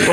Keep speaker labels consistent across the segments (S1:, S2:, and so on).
S1: Sa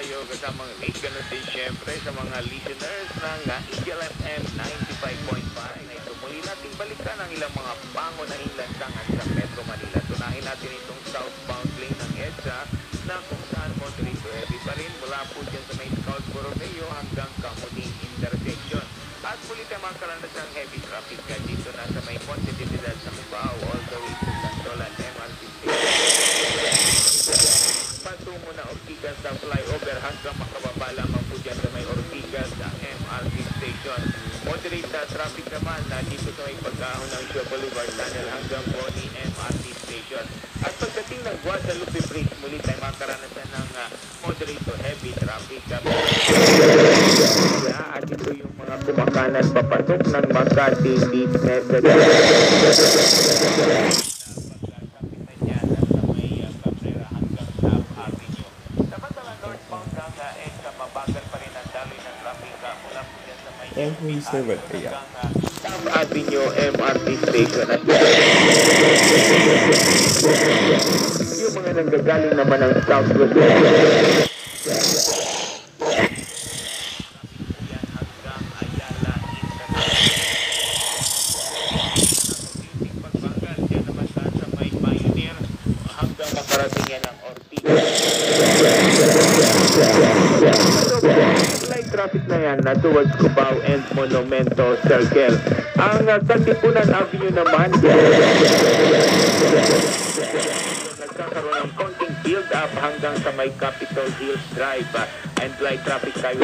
S1: iyo kasamang Rick, ganun din syempre sa mga listeners ng Eagle FM 95.5 na ito. Muli natin balikan ang ilang mga pangunahing lansangan sa Metro Manila. Tunahin natin itong southbound lane ng EDSA na kung saan moderate to heavy pa rin mula po dyan sa may Scout Borromeo hanggang Kamuning intersection. At muli tayo makaranas ng heavy traffic dito na sa may Ponte Dividad sa Cubao all the way to Santolan MRT patungo na Ortigas sa flyover hanggang makababa lamang po dyan sa may Ortigas sa MRT station. Moderate na traffic naman na dito sa may pagkahon ng Shaw Boulevard Tunnel hanggang Boni MRT station. At pagdating ng Guadalupe Bridge, muli tayo makaranasan ng moderate to heavy traffic. At ito yung mga kumakanan papasok ng Makati Beach Method.
S2: M7 kaya.
S1: South Avenue MRT Station at yung mga nanggagaling naman ng Southwest hanggang makarating yan ng Ortigas. Light traffic na yan na towards Cubao and Monumento Circle. Ang Katipunan Avenue naman nagkakaroon ng konting build up hanggang sa may Capitol Hills Drive and light traffic tayo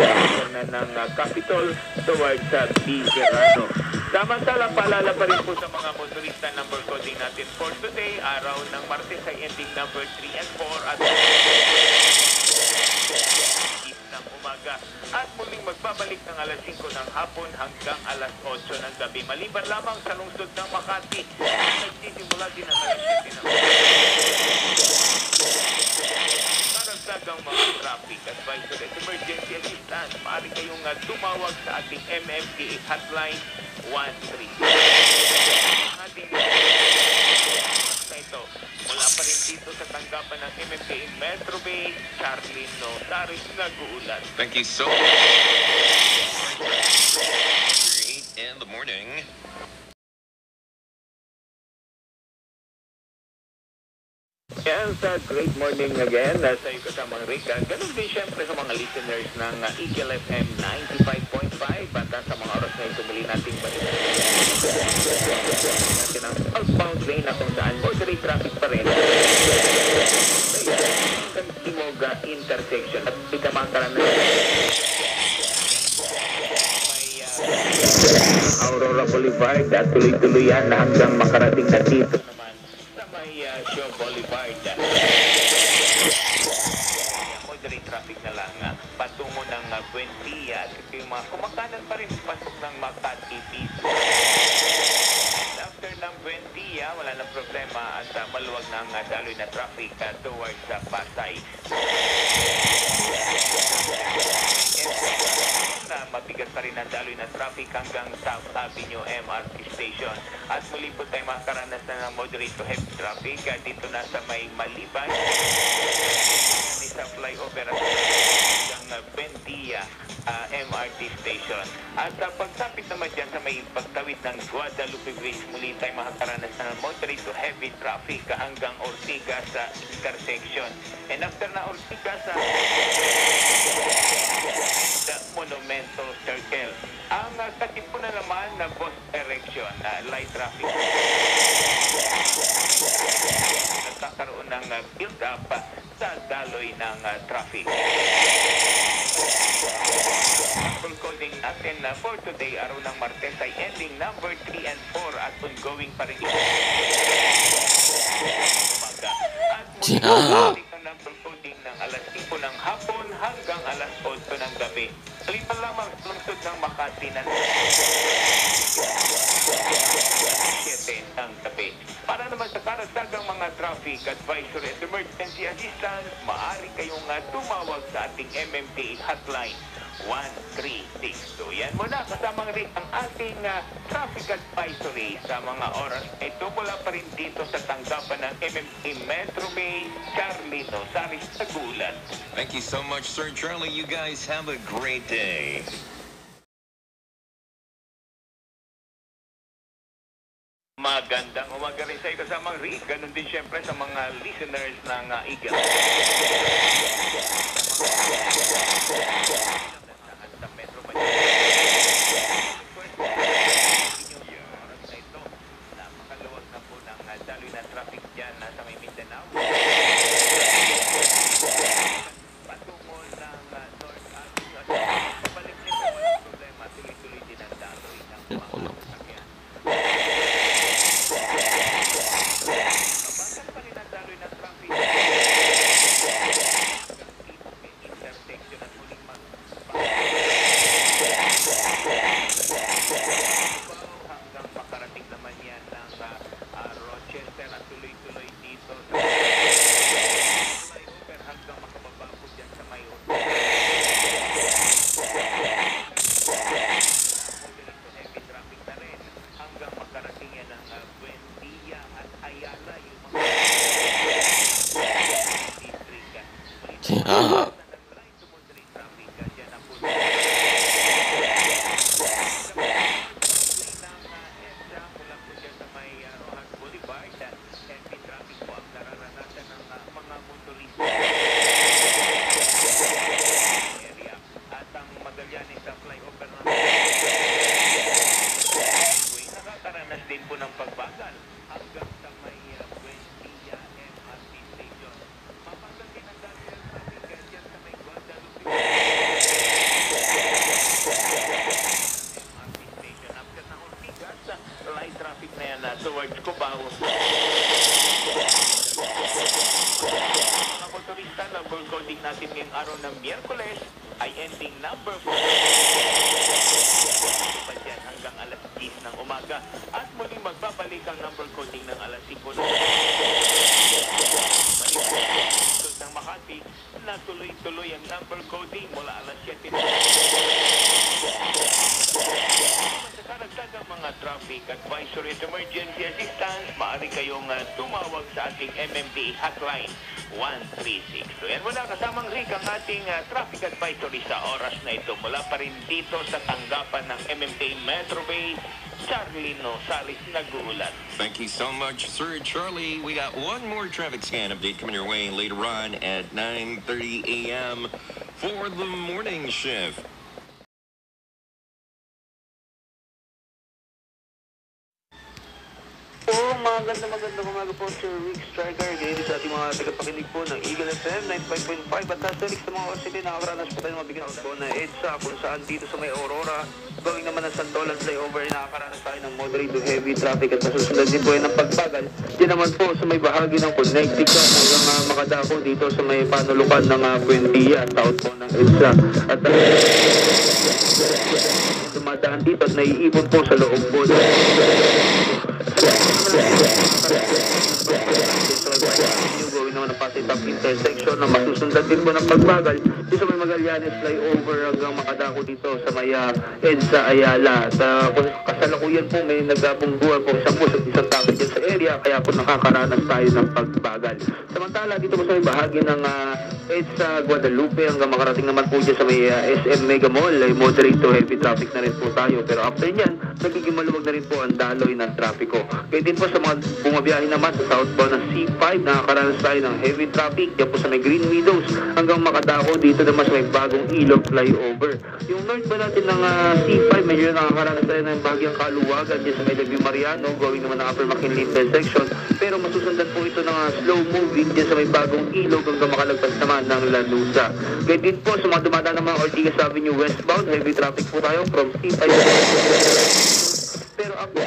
S1: na ng Capitol towards B. Serrano. Samantala, paalala pa rin po sa mga motorista number coding natin for today, araw ng Martes ay ending number 3 and 4 at ng umaga at muling magbabalik ng alas 5 ng hapon hanggang alas 8 ng gabi. Maliban lamang sa lungsod ng Makati, nagsisimula din ang alas 7 ng karagdagang mga traffic advisor at emergency assistance. Maaari kayong tumawag sa ating MMDA hotline 13. Ating ito mula pa rin dito sa tanggapan ng MMDA Metro Bay, Charlene Notaris nag-uulat.
S3: Thank you so much. 8 in the morning.
S1: Yes, great morning again sa iyo kasamang Rick. Ganun din syempre sa mga listeners ng Eagle FM 95.5 at sa mga oras na ito muli nating balikan natin ang outbound lane na kung saan moderate traffic pa rin hanggang Timoga intersection at pitamakara na may Aurora Boulevard at tuloy-tuloy yan na hanggang makarating na dito naman sa may Shaw Boulevard. Moderate traffic na lang patungo ng Buendia at ito yung mga kumakanan pa rin pasok ng Makati Beach. After ng Buendia, wala nang problema at maluwag ng daloy na traffic towards Pasay. Mabigat pa rin ang daloy na traffic hanggang South Avenue MRT Station. At muli po tayo makakaranas na ng moderate to heavy traffic dito na sa may Malibay, sa flyover hanggang Buendia MRT Station. At pagsapit naman dyan sa may pagtawid ng Guadalupe Bridge, muli tayo makakaranas na ng moderate to heavy traffic hanggang Ortigas sa intersection. And after na Ortigas sa Monumento Circle. Ang Katipunan naman na both direction, light traffic. Nagkakaroon ng build up sa daloy ng traffic. Full coding natin for today, araw ng Martes ay ending number 3 and 4 at ongoing pa rin umaga. At muli ng full coding ng alas 5 ng hapon hanggang alas 8 ng gabi. Lipan lamang lungsod ng Makati na 7 ng gabi. Para naman sa karagdagang mga traffic advisory at emergency assistance, maaari kayong tumawag sa ating MMDA hotline 1362. Yan muna, kasamang rin ang ating traffic advisory sa mga oras. Ito mula pa rin dito sa tanggapan ng MMA Metro Bay, Charlie Nosaris, Tagulan.
S3: Thank you so much, Sir Charlie. You guys have a great day.
S1: Magandang umaga rin sa iyo kasamang Rick. Ganon din siyempre sa mga listeners ng Eagle. Sa Metro Manila. Napakaluwag na po ng daloy ng traffic dyan sa may Mindanao. Patungo ng North Avenue. Pabalik nito walang problema. Tuloy-tuloy din ang daloy ng mga sasakyan. Mabagal pa rin ang daloy ng traffic. Intersection at muling hanggang makarating naman yan ng Rochester at tuloy-tuloy dito sa flyover hanggang makababa po dyan sa may heavy traffic na rin hanggang makarating yan ng Buendia at Ayala yung mga district. Nakakaranas din po ng pagbagal hanggang sa may Buendia MRT Station. Mabagal din ang dami ng traffic dyan sa may Guadalupe MRT Station. After ng Ortigas, light traffic na yan towards Cubao. Mga motorista na goal coding natin ngayong araw ng Miyerkules ay ending number 4. Pa dyan hanggang alas 10 ng umaga. At muling magbabalik ang number coding ng alas 5 ng Malibay ng Makati na tuloy-tuloy ang number coding mula alas 7 ng sa karagdagang mga traffic advisory at emergency assistance, maaari kayong tumawag sa ating MMDA hotline 136. So yan muna, kasamang Rick ang ating traffic advisory sa oras na ito. Mula pa rin dito sa tanggapan ng MMDA Metro Bay, Charlie Nosaris, nag-uulat.
S3: Thank you so much, Sir Charlie. We got one more traffic scan update coming your way later on at 9:30 a.m. for the morning shift.
S2: Magandang umaga po, Sir Rick Striker. Ganyan sa ating mga tagapakinig po ng Eagle FM 95.5 at nasa sa mga orsity nakakaranas po tayo ng mabigyan po na EDSA kung saan dito sa may Aurora going naman ng Santolan flyover nakakaranas tayo ng moderate to heavy traffic at masusunod din po yan ng pagbagal. Yan naman po sa may bahagi ng Connecticut hanggang makadako dito sa may panulukan ng Buendia south po ng EDSA at dumadaan dito at naiipon po sa loob po gawin naman ang Pasay Top intersection na masusundan din po ng pagbagal dito sa may Magallanes flyover hanggang makadako dito sa may EDSA Ayala. At kasalukuyan po may nagabungguan po isang bus at isang takot dyan sa area kaya po nakakaranas tayo ng pagbagal. Samantala dito po sa may bahagi ng EDSA Guadalupe hanggang makarating naman po dyan sa may SM Mega Mall ay moderate to heavy traffic na rin po tayo. Pero after yan, nagiging maluwag na rin po ang daloy ng trapiko. Kaya din po sa mga bumabiyahe naman sa southbound ng C5, nakakaranas tayo ng heavy traffic yan po sa may Green Meadows hanggang makadako dito naman sa may bagong ilog flyover. Yung north ba natin ng C5, medyo nakakaranas tayo ng bagyang kaluwagan dyan sa may W Mariano, going naman ng Upper McKinley intersection. Pero masusundan po ito ng slow moving dyan sa may bagong ilog hanggang makalagpas naman ng Lanusa. Kaya din po sa mga dumadaan ng mga Ortigas Avenue westbound, heavy traffic po tayo from C5. Pero ako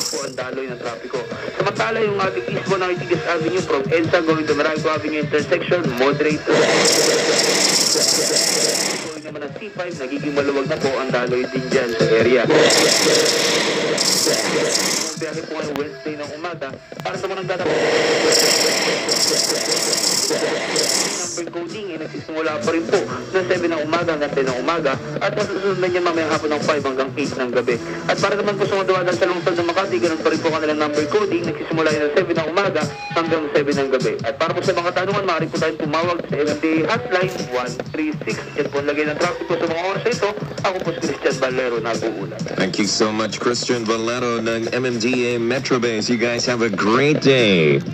S2: po ang daloy ng trapiko. Samantala yung ating eastbound ng Ortigas Avenue from EDSA going to Meralco Avenue intersection, moderate going naman ng C5, nagiging maluwag na po ang daloy din dyan sa area. Biyahe po ngayong Wednesday ng umaga para sa mga nagdadako Number coding ay nagsisimula pa rin po ng 7 ng umaga hanggang 10 ng umaga at masusundan niya mamayang hapon ng 5 hanggang 8 ng gabi. At para naman po sa mga dumadaan sa lungsod ng Makati, ganun pa rin po kanilang number coding, nagsisimula yun ng 7 ng umaga hanggang 7 ng gabi. At para po sa mga tanungan, maaari po tayong pumawag sa MMDA hotline 136. Yan po ang lagay ng traffic po sa mga oras na ito. Ako po si Christian Valero, nag-uulat.
S3: Thank you so much, Christian Valero ng MMDA Metro Base. You guys have a great day.